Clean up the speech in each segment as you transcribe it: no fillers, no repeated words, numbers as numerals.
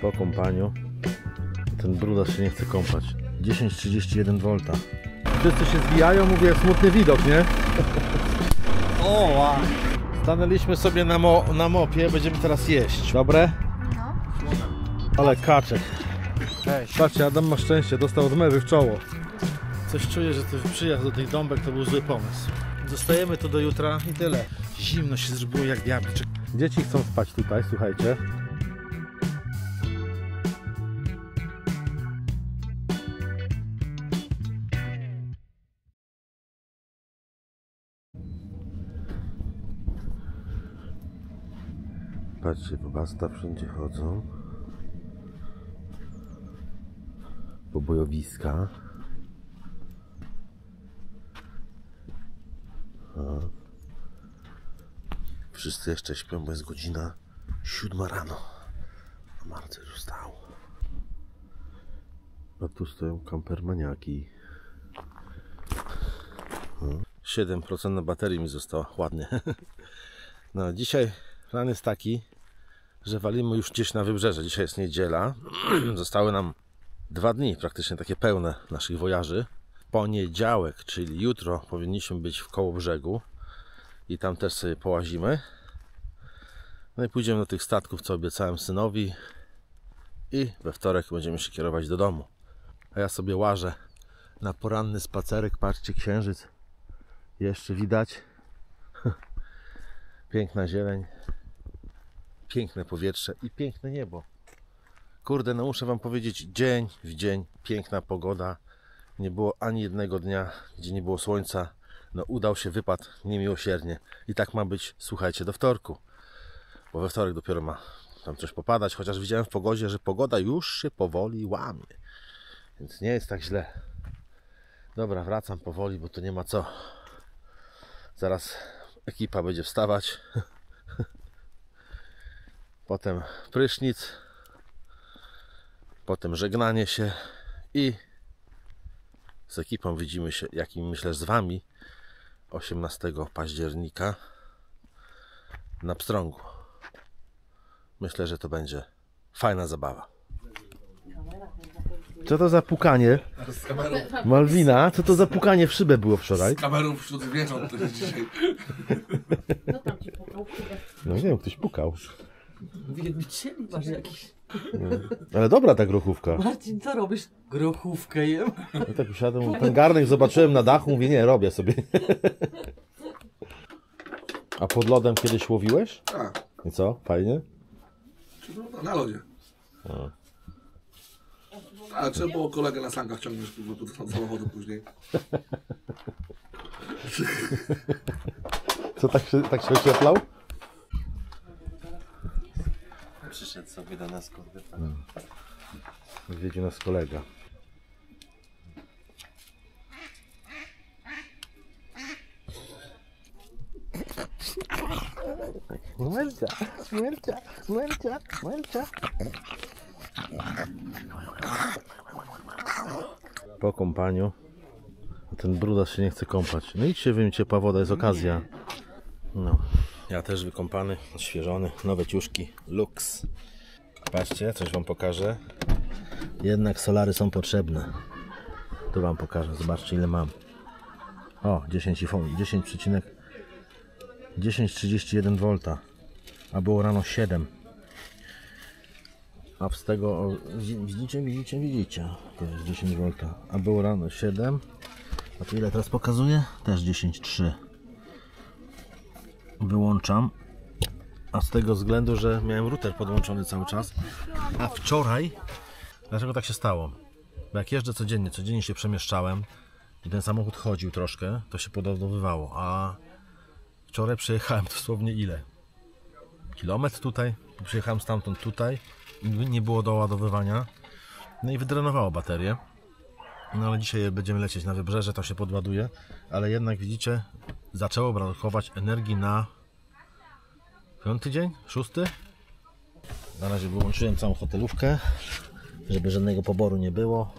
Po kąpaniu ten brudas się nie chce kąpać. 10,31 V. Wszyscy się zwijają, mówię, smutny widok, nie? O, wow. Stanęliśmy sobie na mopie, będziemy teraz jeść. Dobre? No. Ale kaczek. Patrzcie, Adam ma szczęście, dostał od mewy w czoło. Coś czuję, że ten przyjazd do tych dąbek to był zły pomysł. Zostajemy tu do jutra i tyle. Zimno się zrobiło jak diabliczek. Dzieci chcą spać tutaj, słuchajcie. Patrzcie, po basta wszędzie chodzą. Po bojowiska. Wszyscy jeszcze śpią, bo jest godzina 7 rano. A Marcel już wstał. A tu stoją kampermaniaki. 7% na baterii mi zostało, ładnie. No dzisiaj plan jest taki, że walimy już gdzieś na wybrzeże. Dzisiaj jest niedziela. Zostały nam 2 dni praktycznie takie pełne naszych wojaży. Poniedziałek, czyli jutro, powinniśmy być w Kołobrzegu i tam też sobie połazimy. No i pójdziemy do tych statków, co obiecałem synowi, i we wtorek będziemy się kierować do domu. A ja sobie łażę na poranny spacerek. Patrzcie, księżyc jeszcze widać. Piękna zieleń, piękne powietrze i piękne niebo. Kurde, no muszę wam powiedzieć, dzień w dzień piękna pogoda. Nie było ani jednego dnia, gdzie nie było słońca. No udał się wypad niemiłosiernie. I tak ma być, słuchajcie, do wtorku. Bo we wtorek dopiero ma tam coś popadać. Chociaż widziałem w pogodzie, że pogoda już się powoli łamie. Więc nie jest tak źle. Dobra, wracam powoli, bo to nie ma co. Zaraz ekipa będzie wstawać. Potem prysznic. Potem żegnanie się. I z ekipą widzimy się, jak i myślę z wami, 18 października na Pstrągu. Myślę, że to będzie fajna zabawa. Co to za pukanie? Malwina, co to za pukanie w szybę było wczoraj? Z kamerą wśród zwierząt to jest dzisiaj. No tam ci pukał. No nie wiem, ktoś pukał. Wielbicieli masz jakiś. Ale dobra ta grochówka. Marcin, co robisz? Grochówkę jem. Ja tak usiadłem, ten garnek zobaczyłem na dachu, mówię, nie, robię sobie. A pod lodem kiedyś łowiłeś? Tak. I co? Fajnie? Na lodzie. Ale trzeba było kolegę na sankach ciągnąć do samochodu później. Co, tak się ocieplał? Przyszedł sobie do nas, kurde. Odwiedził nas kolega. Melcia, Melcia, Melcia, Melcia. Po kąpaniu ten brudas się nie chce kąpać. No idźcie, wiem, ciepła woda, jest okazja. No, ja też wykąpany, odświeżony, nowe ciuszki, Lux. Patrzcie, coś wam pokażę. Jednak solary są potrzebne. Tu wam pokażę, zobaczcie ile mam. O, 10,31 V. A było rano 7. A z tego, widzicie, to jest 10 V. A było rano 7. A to ile teraz pokazuje? Też 10,3. Wyłączam. A z tego względu, że miałem router podłączony cały czas. A wczoraj, dlaczego tak się stało? Bo jak jeżdżę codziennie się przemieszczałem i ten samochód chodził troszkę, to się podoładowywało. A wczoraj przejechałem dosłownie ile? Kilometr tutaj, przyjechałem stamtąd tutaj i nie było doładowywania. No i wydrenowało baterię. No ale dzisiaj będziemy lecieć na wybrzeże, to się podładuje. Ale jednak widzicie, zaczęło brakować energii na 5. dzień? 6. Na razie wyłączyłem całą hotelówkę, żeby żadnego poboru nie było.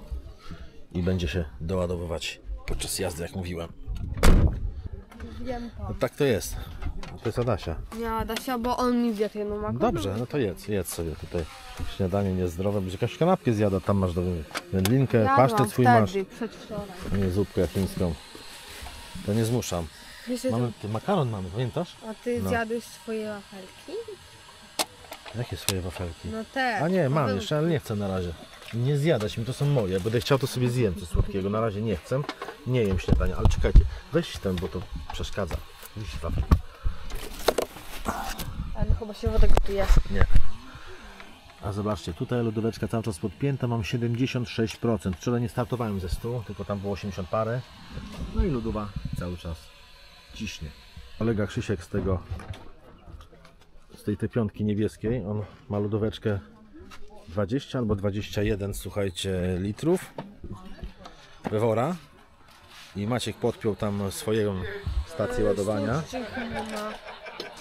I będzie się doładowywać podczas jazdy, jak mówiłem. No tak to jest. To jest Adasia. Nie, Adasia, bo on mi zjadł jedną makaron. Dobrze, no to jedz sobie tutaj. Śniadanie niezdrowe, będzie jakąś kanapkę zjada, tam masz wędlinkę, Jadłam pasztet swój masz. wtedy, przedwczoraj. Nie zupkę chińską. To nie zmuszam. Wiesz, Mamy, makaron mamy, pamiętasz? A ty No. zjadłeś swoje wafelki? Jakie swoje wafelki? No te. A nie, mam wafelki. jeszcze, ale nie chcę na razie. Nie zjadać mi, to są moje. Będę chciał, to sobie zjem coś słodkiego. Na razie nie chcę. Nie jem śniadania, ale czekajcie. Weź ten, bo to przeszkadza. Weź wafel. Ale chyba się woda gotuje. Nie. A zobaczcie, tutaj lodóweczka cały czas podpięta, mam 76%. Wczoraj nie startowałem ze 100, tylko tam było 80 parę. No i lodowa cały czas ciśnie. Kolega Krzysiek z tej piątki niebieskiej, on ma lodóweczkę 20 albo 21, słuchajcie, litrów wywora. I Maciek podpiął tam swoją stację ładowania.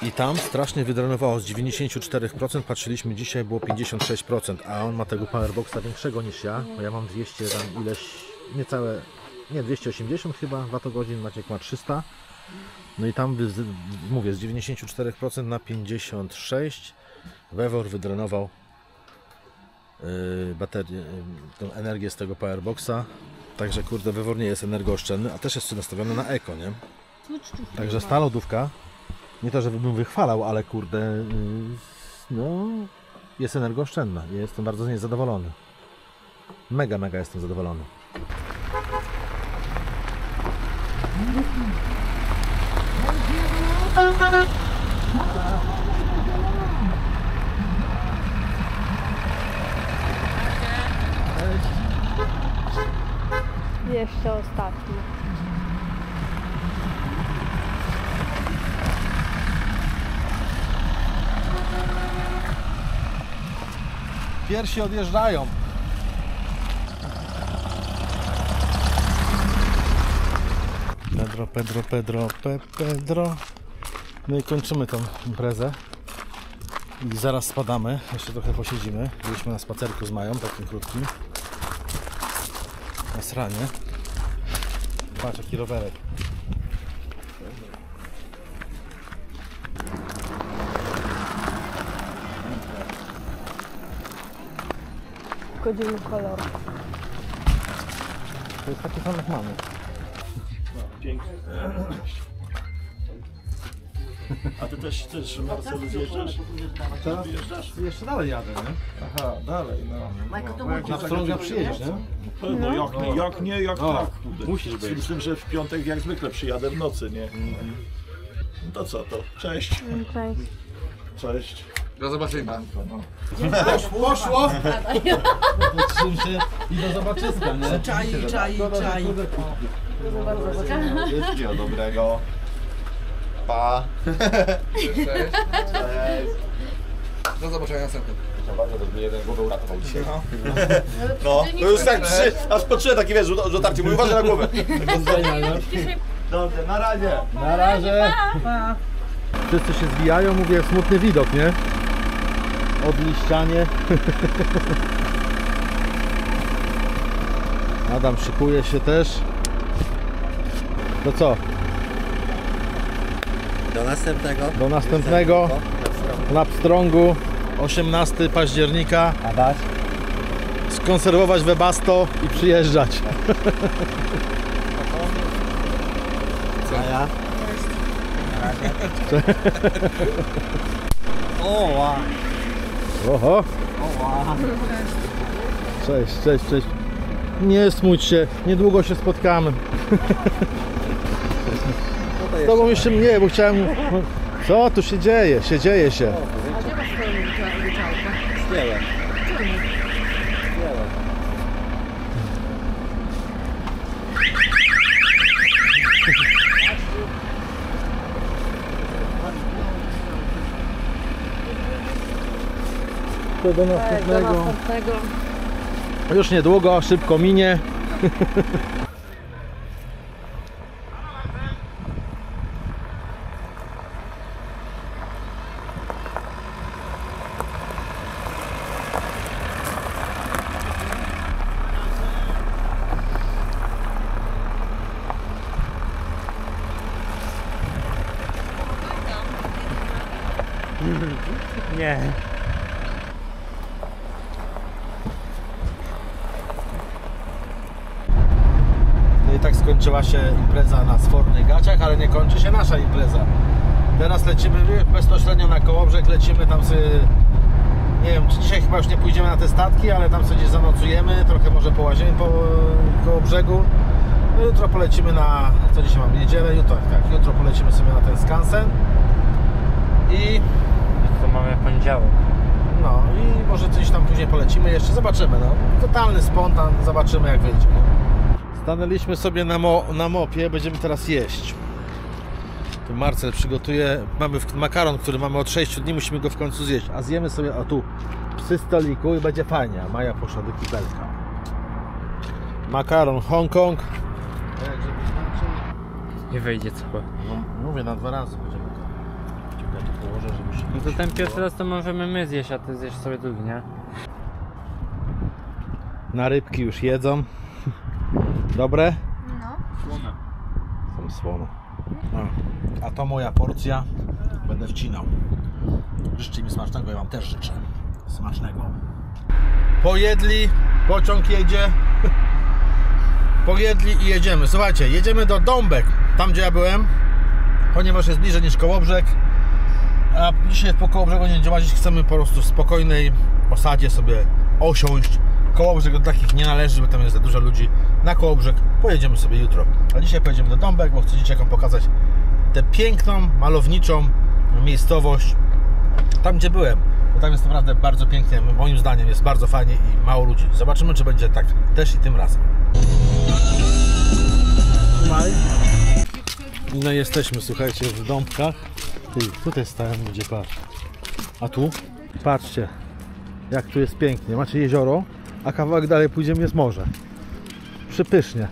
I tam strasznie wydrenowało z 94%, patrzyliśmy dzisiaj, było 56%, a on ma tego powerboxa większego niż ja, bo ja mam 200 tam ileś, niecałe, nie 280 chyba watogodzin, Maciek ma 300. No i tam, mówię, z 94% na 56% Wewor wydrenował baterię, tą energię z tego powerboxa. Także kurde, Wewor nie jest energooszczędny, a też jest nastawiony na eko, nie? Także ta lodówka, nie to, żebym wychwalał, ale kurde, no, jest energooszczędna i jestem bardzo z niej zadowolony. Mega jestem zadowolony. Jeszcze ostatni. Pierwsi odjeżdżają. Pedro. No i kończymy tą imprezę. I zaraz spadamy. Jeszcze trochę posiedzimy. Byliśmy na spacerku z Mają, takim krótkim. Na sranie. Patrz, jaki rowerek. Godziny kolor. To jest taki sam jak mamy. Pięknie. A ty też Marcel zjeżdżasz? Teraz Wyjeżdżasz? jeszcze dalej jadę, nie? Aha, dalej, no. Na Pstrąga przyjedziesz, nie? No jak nie, jak O, tak. musisz być. Z tym, że w piątek jak zwykle przyjadę w nocy, nie? No to co to? Cześć. Cześć. Cześć. Do zobaczenia. Poszło! Trzym się i do zobaczyska, nie? Czai. Wszystkiego dobrego. Pa. Cześć. Do zobaczenia następnym. Jeden głowę uratował dzisiaj. No, to już tak aż poczułem taki, wiesz, dotarcie. Mówię, uważaj na głowę. Dobrze, na razie. Na razie! Wszyscy się zwijają, mówię, smutny widok, nie? Odliścianie. Adam szykuje się też. To co? Do następnego. Do następnego na Pstrągu 18 października. Adaś. Skonserwować Webasto i przyjeżdżać. A ja? Oła. Oho. Oła. Cześć. Nie smuć się, niedługo się spotkamy. Z tobą jeszcze nie, bo chciałem... Co tu się dzieje? Dzieje się. Zdjęłem. To do Do następnego. następnego. Już niedługo, szybko minie. Nie. No i tak skończyła się impreza na Sfornych Gaciach, ale nie kończy się nasza impreza. Teraz lecimy bezpośrednio na Kołobrzeg, lecimy tam sobie, nie wiem, czy dzisiaj chyba już nie pójdziemy na te statki, ale tam sobie gdzieś zanocujemy, trochę może połazimy po Kołobrzegu. No jutro polecimy na, co dzisiaj mam, niedzielę, jutro polecimy sobie na ten skansen i To mamy poniedziałek. no i może coś tam później polecimy jeszcze, zobaczymy, no. Totalny spontan, zobaczymy jak wyjdzie. Stanęliśmy sobie na mopie, będziemy teraz jeść. Tu Marcel przygotuje, mamy makaron, który mamy od 6 dni, musimy go w końcu zjeść, a zjemy sobie, o tu, przy stoliku i będzie fajnie, a Maja poszła do kibelka. Makaron Hongkong. Nie wejdzie co. No, mówię, na 2 razy będziemy go. Ja tu położę, żeby się No to ten pierwszy raz to możemy my zjeść, a ty zjesz sobie drugi, nie? Na rybki już jedzą. Dobre? No. Są słone. A to moja porcja. Będę wcinał. Życzcie mi smacznego, ja wam też życzę. Smacznego. Pojedli, pociąg jedzie. Pojedli i jedziemy. Słuchajcie, jedziemy do Dąbek, tam gdzie ja byłem, ponieważ jest bliżej niż Kołobrzeg. A dzisiaj po Kołobrzegu nie będziemy łazić, chcemy po prostu w spokojnej osadzie sobie osiąść. Kołobrzeg do takich nie należy, bo tam jest za dużo ludzi. Na Kołobrzeg pojedziemy sobie jutro. A dzisiaj pojedziemy do Dąbek, bo chcę dzieciakom pokazać tę piękną, malowniczą miejscowość. Tam gdzie byłem, bo tam jest naprawdę bardzo pięknie, moim zdaniem jest bardzo fajnie i mało ludzi. Zobaczymy, czy będzie tak też i tym razem. No jesteśmy, słuchajcie, w Dąbkach. Tutaj stałem, gdzie patrz. A tu? Patrzcie, jak tu jest pięknie. Macie jezioro, a kawałek dalej pójdziemy, jest morze. Przepysznie.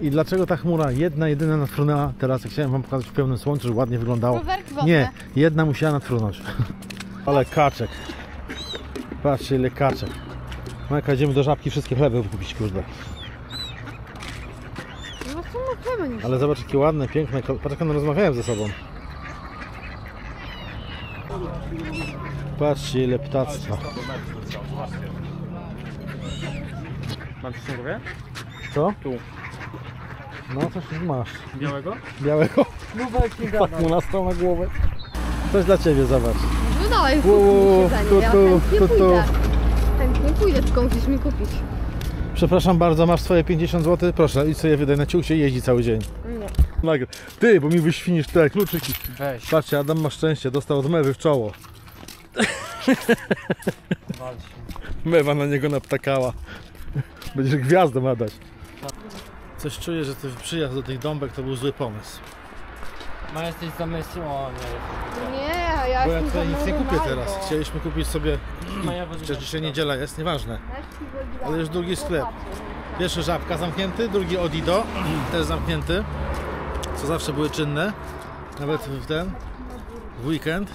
I dlaczego ta chmura jedyna nadfrunęła teraz, jak chciałem wam pokazać w pełnym słońcu, żeby ładnie wyglądało. Rowerki wodne. Nie, jedna musiała nadfrunąć. Ale kaczek. Patrzcie, ile kaczek. No jak idziemy do Żabki, wszystkie chleby kupić, kurde. No co ma chleba niż? Ale zobacz, jakie ładne, piękne. Patrz, jak one rozmawiają ze sobą. Patrzcie, ile ptactwa. Mam coś na głowie? Co? Tu. No, coś tu masz. Białego? Białego. Tak mu nastał na głowę. Coś dla ciebie, zobacz. No dalej, Tu, tu, ja tu, chętnie tu, tu. pójdę. Chętnie pójdę, tylko musisz mi kupić. Przepraszam bardzo, masz swoje 50 zł? Proszę, idź sobie wydaj na ciuchcie i jeździ cały dzień. Nie. Ty, bo mi wyświnisz te kluczyki. Weź. Patrzcie, Adam ma szczęście, dostał od mewy w czoło. Wal się. Mewa na niego naptakała. Będziesz gwiazdą, Adaś. Coś czuję, że ten przyjazd do tych Dąbek to był zły pomysł. Ma jesteś zamysł? O nie. Nie, ja Bo ja jestem tutaj nic nie kupię zamordowana. teraz. Chcieliśmy kupić sobie, Maja chociaż dzisiaj niedziela jest, nieważne. Ale już drugi sklep. Pierwszy Żabka zamknięty, drugi Odido też zamknięty. Co zawsze były czynne. Nawet w weekend.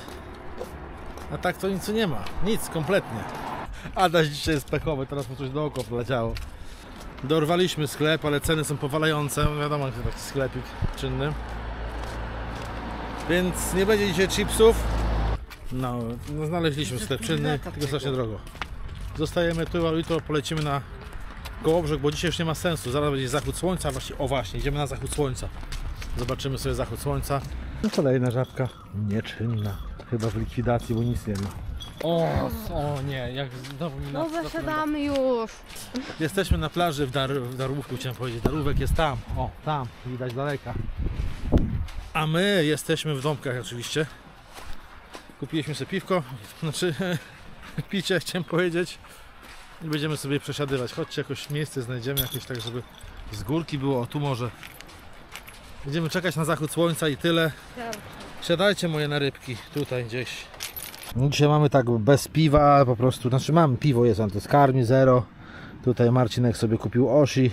A tak to nic nie ma. Nic, kompletnie. Adaś dzisiaj jest pechowy, teraz mu coś do oka poleciało. Dorwaliśmy sklep, ale ceny są powalające. Wiadomo, jak to taki sklepik czynny. Więc nie będzie dzisiaj chipsów. No znaleźliśmy sklep czynny, tylko strasznie drogo. Zostajemy tu, a jutro polecimy na Kołobrzeg, bo dzisiaj już nie ma sensu. Zaraz będzie zachód słońca, właśnie idziemy na zachód słońca. Zobaczymy sobie zachód słońca. No kolejna Żabka nieczynna. Chyba w likwidacji, bo nic nie ma. O nie, jak znowu mi No zasiadamy już. Jesteśmy na plaży w Darłówku, chciałem powiedzieć. Darłówek jest tam, o tam, widać daleka. A my jesteśmy w Dąbkach oczywiście. Kupiliśmy sobie piwko, znaczy picie chciałem powiedzieć. I będziemy sobie przesiadywać. Chodźcie, jakoś miejsce znajdziemy, jakieś tak, żeby z górki było, o tu może. Będziemy czekać na zachód słońca i tyle. Siadajcie moje na rybki, tutaj gdzieś. No dzisiaj mamy tak bez piwa, po prostu, znaczy mamy piwo, jest, ale to jest Karmi Zero. Tutaj Marcinek sobie kupił Oshi.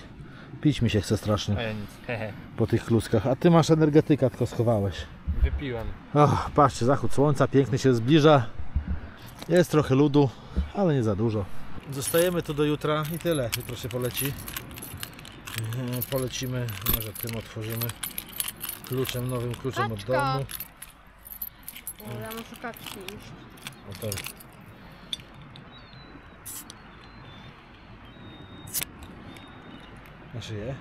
Pić mi się chce strasznie A ja nic. Hehe. po tych kluskach. A ty masz energetyka, tylko schowałeś. Wypiłem. Och, patrzcie, zachód słońca pięknie się zbliża. Jest trochę ludu, ale nie za dużo. Zostajemy tu do jutra i tyle. Jutro się poleci. Polecimy, może tym otworzymy kluczem, nowym kluczem od Kaczka. domu. Ja muszę kaczki iść. Motor. Na szyję.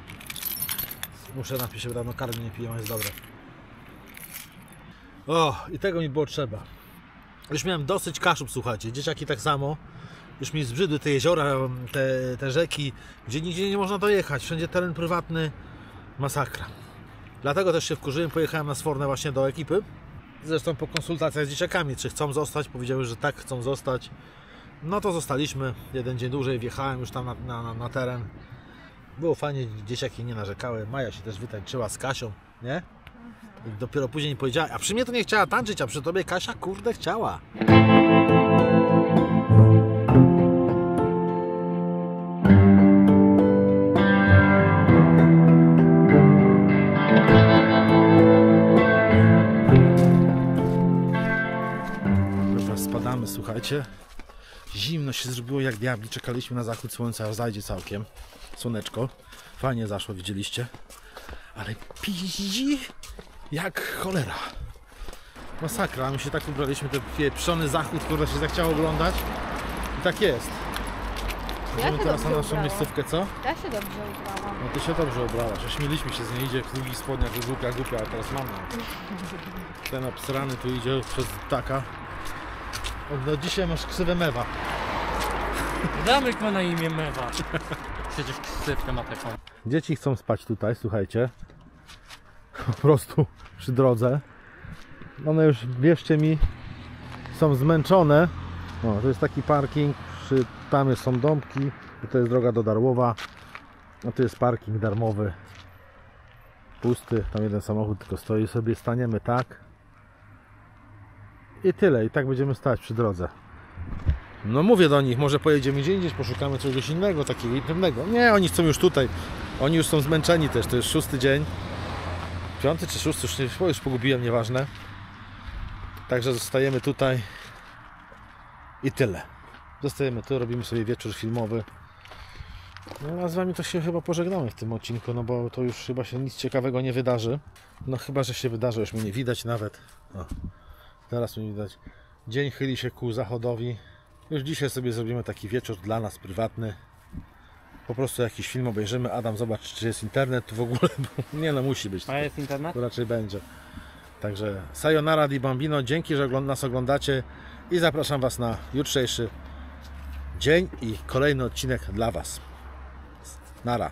Muszę napić się, dawno karmy nie piję, jest dobre. O, i tego mi było trzeba. Już miałem dosyć Kaszub, słuchajcie. Dzieciaki tak samo. Już mi zbrzydły te jeziora, te rzeki, gdzie nigdzie nie można dojechać. Wszędzie teren prywatny. Masakra. Dlatego też się wkurzyłem, pojechałem na Sfornę właśnie do ekipy. Zresztą po konsultacjach z dzieciakami, czy chcą zostać. Powiedziały, że tak, chcą zostać. No to zostaliśmy. Jeden dzień dłużej wjechałem już tam na teren. Było fajnie, dzieciaki nie narzekały. Maja się też wytańczyła z Kasią, nie? I dopiero później nie powiedziała, a przy mnie to nie chciała tańczyć, a przy tobie Kasia, kurde, chciała. Dobra, spadamy, słuchajcie. Zimno się zrobiło jak diabli, czekaliśmy na zachód słońca, aż zajdzie całkiem. Słoneczko, fajnie zaszło, widzieliście. Ale piździ jak cholera. Masakra, my się tak ubraliśmy, ten pieprzony zachód, który się zachciało oglądać. I tak jest. Idziemy teraz na naszą miejscówkę, co? Ja się dobrze ubrałam. No ty się dobrze ubrałaś, ośmieliśmy się z niej, idzie w długich spodniach, głupia, a teraz mamy. Ten obsrany tu idzie przez ptaka. No dzisiaj masz ksywę Mewa. Zamek ma na imię Mewa. Przecież ksywkę ma taką. Dzieci chcą spać tutaj, słuchajcie. Po prostu przy drodze. One już, wierzcie mi, są zmęczone. O, to jest taki parking, tam są domki, to jest droga do Darłowa. A tu jest parking darmowy. Pusty, tam jeden samochód tylko stoi sobie, staniemy tak. I tyle, i tak będziemy stać przy drodze. No mówię do nich, może pojedziemy gdzie indziej, poszukamy czegoś innego, takiego intymnego. Nie, oni chcą już tutaj. Oni już są zmęczeni też, to jest 6. dzień. 5. czy 6, już pogubiłem, nieważne. Także zostajemy tutaj. I tyle. Zostajemy tu, robimy sobie wieczór filmowy. No a z wami to się chyba pożegnamy w tym odcinku, no bo to już chyba się nic ciekawego nie wydarzy. No chyba, że się wydarzy, już mnie nie widać nawet. O, teraz mnie widać. Dzień chyli się ku zachodowi. Już dzisiaj sobie zrobimy taki wieczór dla nas prywatny. Po prostu jakiś film obejrzymy. Adam, zobacz, czy jest internet tu w ogóle. Nie no, musi być. A jest internet? To raczej będzie. Także sayonara di bambino. Dzięki, że nas oglądacie. I zapraszam was na jutrzejszy dzień i kolejny odcinek dla was. Nara.